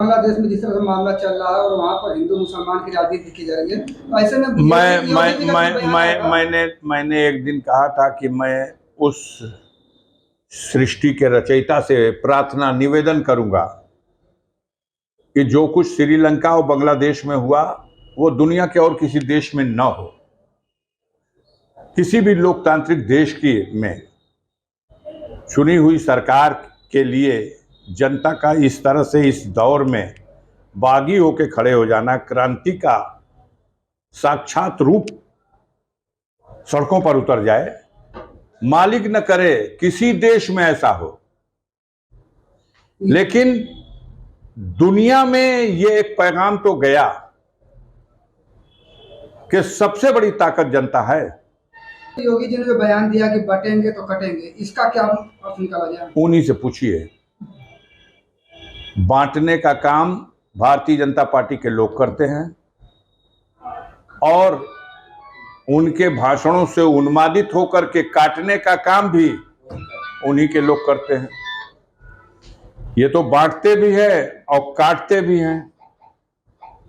बांग्लादेश में जिस तरह से मामला चल रहा है और वहाँ पर हिंदू मुसलमान की राजनीति की जा रही है, तो ऐसे में मैंने एक दिन कहा था कि मैं उस सृष्टि के रचयिता से प्रार्थना निवेदन करूंगा कि जो कुछ श्रीलंका और बांग्लादेश में हुआ वो दुनिया के और किसी देश में न हो। किसी भी लोकतांत्रिक देश की में चुनी हुई सरकार के लिए जनता का इस तरह से इस दौर में बागी होके खड़े हो जाना, क्रांति का साक्षात रूप सड़कों पर उतर जाए, मालिक न करे किसी देश में ऐसा हो। लेकिन दुनिया में ये एक पैगाम तो गया कि सबसे बड़ी ताकत जनता है। योगी जी ने जो बयान दिया कि बटेंगे तो कटेंगे, इसका क्या अर्थ निकाला जाए? उन्हीं से पूछिए। बांटने का काम भारतीय जनता पार्टी के लोग करते हैं और उनके भाषणों से उन्मादित होकर के काटने का काम भी उन्हीं के लोग करते हैं। ये तो बांटते भी है और काटते भी हैं।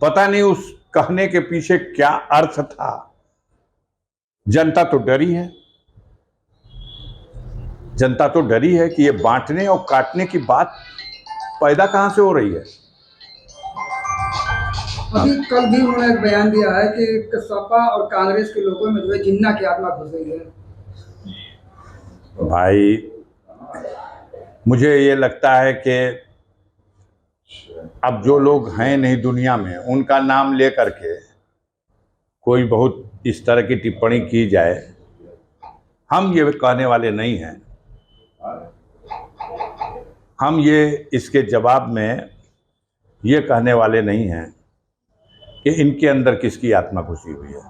पता नहीं उस कहने के पीछे क्या अर्थ था। जनता तो डरी है, जनता तो डरी है कि ये बांटने और काटने की बात पैदा कहां से हो रही है। अभी कल भी उन्होंने एक बयान दिया है कि सपा और कांग्रेस के लोगों में जो है जिन्ना की आत्मा घुस गई है। भाई, मुझे ये लगता है कि अब जो लोग हैं नहीं दुनिया में, उनका नाम लेकर के कोई बहुत इस तरह की टिप्पणी की जाए, हम ये कहने वाले नहीं हैं। हम ये इसके जवाब में ये कहने वाले नहीं हैं कि इनके अंदर किसकी आत्मा घुसी हुई है।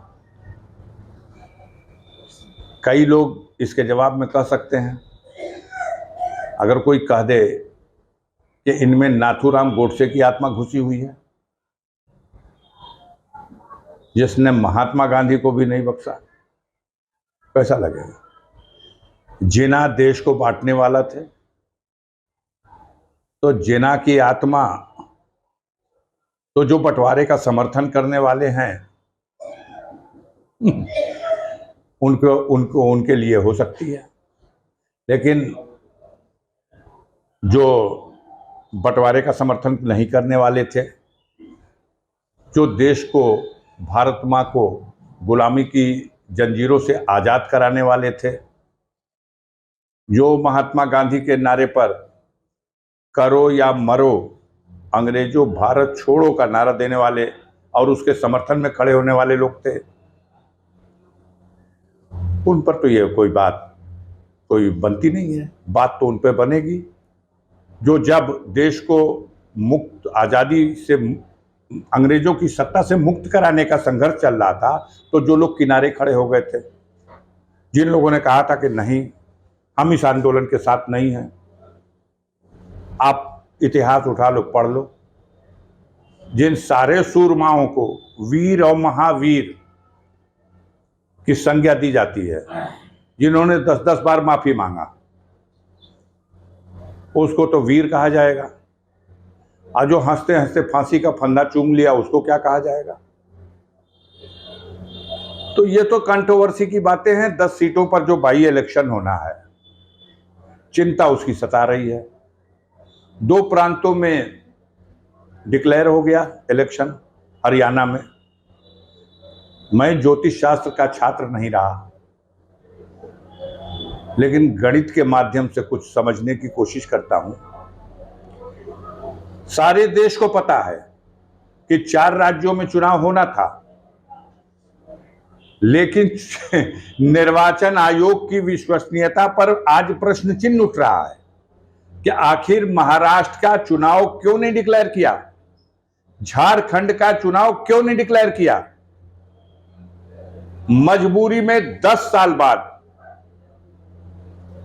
कई लोग इसके जवाब में कह सकते हैं, अगर कोई कह दे कि इनमें नाथूराम गोडसे की आत्मा घुसी हुई है, जिसने महात्मा गांधी को भी नहीं बख्शा, कैसा लगेगा? जिना देश को बांटने वाला थे, तो जिना की आत्मा तो जो बंटवारे का समर्थन करने वाले हैं उनको उनके लिए हो सकती है, लेकिन जो बंटवारे का समर्थन नहीं करने वाले थे, जो देश को, भारत माँ को गुलामी की जंजीरों से आज़ाद कराने वाले थे, जो महात्मा गांधी के नारे पर करो या मरो, अंग्रेजों भारत छोड़ो का नारा देने वाले और उसके समर्थन में खड़े होने वाले लोग थे, उन पर तो ये कोई बनती नहीं है। बात तो उन पर बनेगी जो जब देश को मुक्त, आज़ादी से, अंग्रेजों की सत्ता से मुक्त कराने का संघर्ष चल रहा था, तो जो लोग किनारे खड़े हो गए थे, जिन लोगों ने कहा था कि नहीं, हम इस आंदोलन के साथ नहीं हैं, आप इतिहास उठा लो, पढ़ लो, जिन सारे सूरमाओं को वीर और महावीर की संज्ञा दी जाती है, जिन्होंने 10-10 बार माफी मांगा, उसको तो वीर कहा जाएगा, और जो हंसते हंसते फांसी का फंदा चूम लिया, उसको क्या कहा जाएगा? तो ये तो कंट्रोवर्सी की बातें हैं। 10 सीटों पर जो बाई इलेक्शन होना है, चिंता उसकी सता रही है। 2 प्रांतों में डिक्लेयर हो गया इलेक्शन, हरियाणा में। मैं ज्योतिष शास्त्र का छात्र नहीं रहा, लेकिन गणित के माध्यम से कुछ समझने की कोशिश करता हूं। सारे देश को पता है कि 4 राज्यों में चुनाव होना था, लेकिन निर्वाचन आयोग की विश्वसनीयता पर आज प्रश्न चिन्ह उठ रहा है कि आखिर महाराष्ट्र का चुनाव क्यों नहीं डिक्लेयर किया, झारखंड का चुनाव क्यों नहीं डिक्लेयर किया। मजबूरी में 10 साल बाद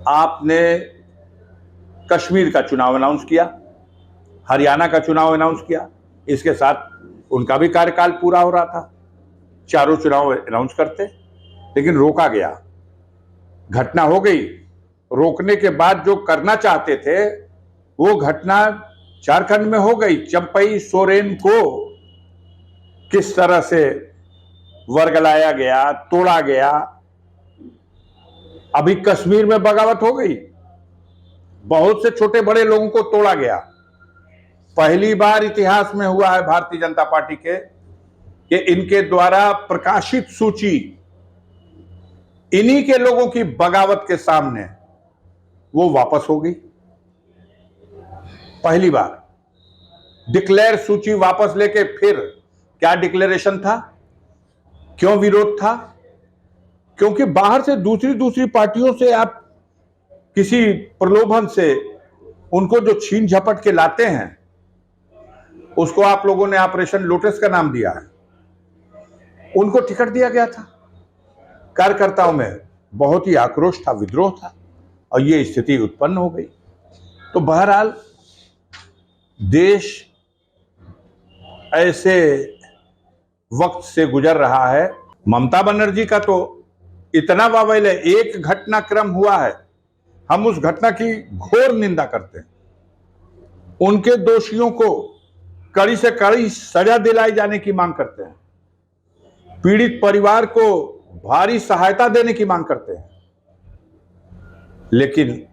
आपने कश्मीर का चुनाव अनाउंस किया, हरियाणा का चुनाव अनाउंस किया, इसके साथ उनका भी कार्यकाल पूरा हो रहा था। चारों चुनाव अनाउंस करते, लेकिन रोका गया। घटना हो गई, रोकने के बाद जो करना चाहते थे वो घटना झारखंड में हो गई। चंपई सोरेन को किस तरह से वर्गलाया गया, तोड़ा गया। अभी कश्मीर में बगावत हो गई, बहुत से छोटे बड़े लोगों को तोड़ा गया। पहली बार इतिहास में हुआ है भारतीय जनता पार्टी के कि इनके द्वारा प्रकाशित सूची इन्हीं के लोगों की बगावत के सामने वो वापस हो गई। पहली बार डिक्लेयर सूची वापस लेके, फिर क्या डिक्लेरेशन था, क्यों विरोध था? क्योंकि बाहर से दूसरी पार्टियों से आप किसी प्रलोभन से उनको जो छीन झपट के लाते हैं, उसको आप लोगों ने ऑपरेशन लोटस का नाम दिया है। उनको टिकट दिया गया था। कार्यकर्ताओं में बहुत ही आक्रोश था, विद्रोह था, और ये स्थिति उत्पन्न हो गई। तो बहरहाल देश ऐसे वक्त से गुजर रहा है। ममता बनर्जी का तो इतना वावैल है, एक घटनाक्रम हुआ है, हम उस घटना की घोर निंदा करते हैं। उनके दोषियों को कड़ी से कड़ी सजा दिलाई जाने की मांग करते हैं। पीड़ित परिवार को भारी सहायता देने की मांग करते हैं। लेकिन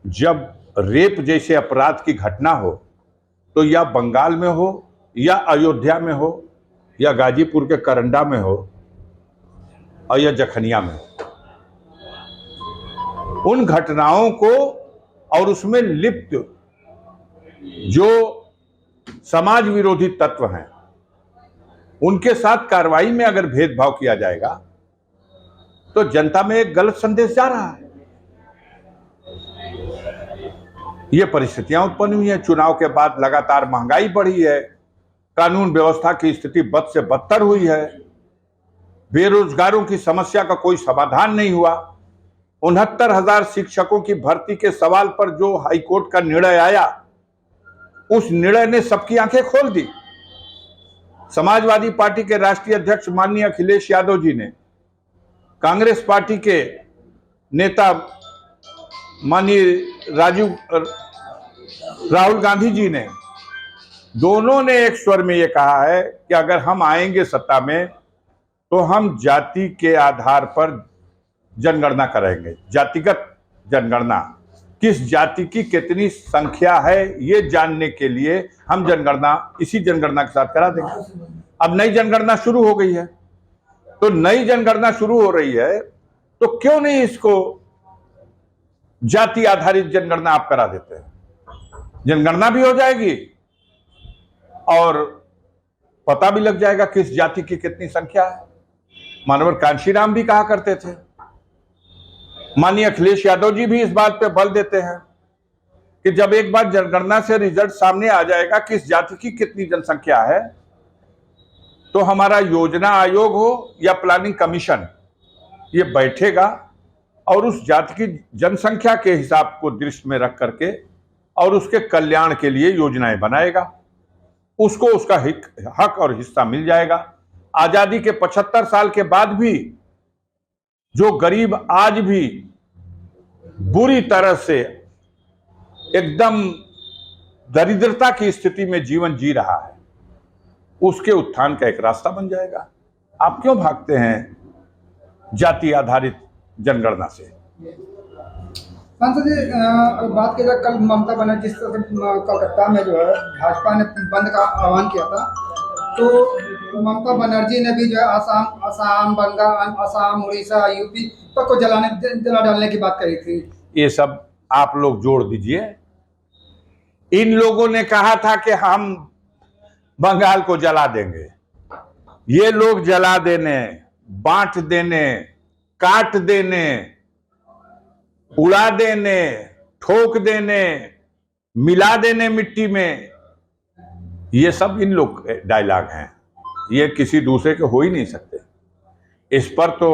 जब रेप जैसे अपराध की घटना हो, तो या बंगाल में हो, या अयोध्या में हो, या गाजीपुर के करंडा में हो, और या जखनिया में हो, उन घटनाओं को और उसमें लिप्त जो समाज विरोधी तत्व हैं, उनके साथ कार्रवाई में अगर भेदभाव किया जाएगा तो जनता में एक गलत संदेश जा रहा है। ये परिस्थितियां उत्पन्न हुई हैं। चुनाव के बाद लगातार महंगाई बढ़ी है, कानून व्यवस्था की स्थिति बद से बदतर हुई है, बेरोजगारों की समस्या का कोई समाधान नहीं हुआ। 69,000 शिक्षकों की भर्ती के सवाल पर जो हाईकोर्ट का निर्णय आया, उस निर्णय ने सबकी आंखें खोल दी। समाजवादी पार्टी के राष्ट्रीय अध्यक्ष माननीय अखिलेश यादव जी ने, कांग्रेस पार्टी के नेता माननीय राहुल गांधी जी ने, दोनों ने एक स्वर में यह कहा है कि अगर हम आएंगे सत्ता में तो हम जाति के आधार पर जनगणना करेंगे। जातिगत जनगणना, किस जाति की कितनी संख्या है ये जानने के लिए हम जनगणना इसी जनगणना के साथ करा देंगे। अब नई जनगणना शुरू हो गई है, तो नई जनगणना शुरू हो रही है, तो क्यों नहीं इसको जाति आधारित जनगणना आप करा देते हैं? जनगणना भी हो जाएगी और पता भी लग जाएगा किस जाति की कितनी संख्या है। मानवर कांशीराम भी कहा करते थे, माननीय अखिलेश यादव जी भी इस बात पे बल देते हैं कि जब एक बार जनगणना से रिजल्ट सामने आ जाएगा किस जाति की कितनी जनसंख्या है, तो हमारा योजना आयोग हो या प्लानिंग कमीशन, ये बैठेगा और उस जाति की जनसंख्या के हिसाब को दृष्टि में रख करके और उसके कल्याण के लिए योजनाएं बनाएगा। उसको उसका हक और हिस्सा मिल जाएगा। आजादी के 75 साल के बाद भी जो गरीब आज भी बुरी तरह से एकदम दरिद्रता की स्थिति में जीवन जी रहा है, उसके उत्थान का एक रास्ता बन जाएगा। आप क्यों भागते हैं जाति आधारित जनगणना से? सांसद जी, अगर बात की जाए, कल ममता बनर्जी कलकत्ता में जो है भाजपा ने बंद का आह्वान किया था, तो ममता बनर्जी ने भी जो है असम, बंगाल, असम, उड़ीसा, यूपी तक को जला डालने की बात कही थी। ये सब आप लोग जोड़ दीजिए। इन लोगों ने कहा था कि हम बंगाल को जला देंगे। ये लोग जला देने, बांट देने, काट देने, उड़ा देने, ठोक देने, मिला देने मिट्टी में, ये सब इन लोग डायलॉग हैं। ये किसी दूसरे के हो ही नहीं सकते। इस पर तो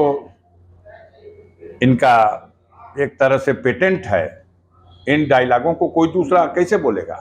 इनका एक तरह से पेटेंट है। इन डायलॉगों को कोई दूसरा कैसे बोलेगा?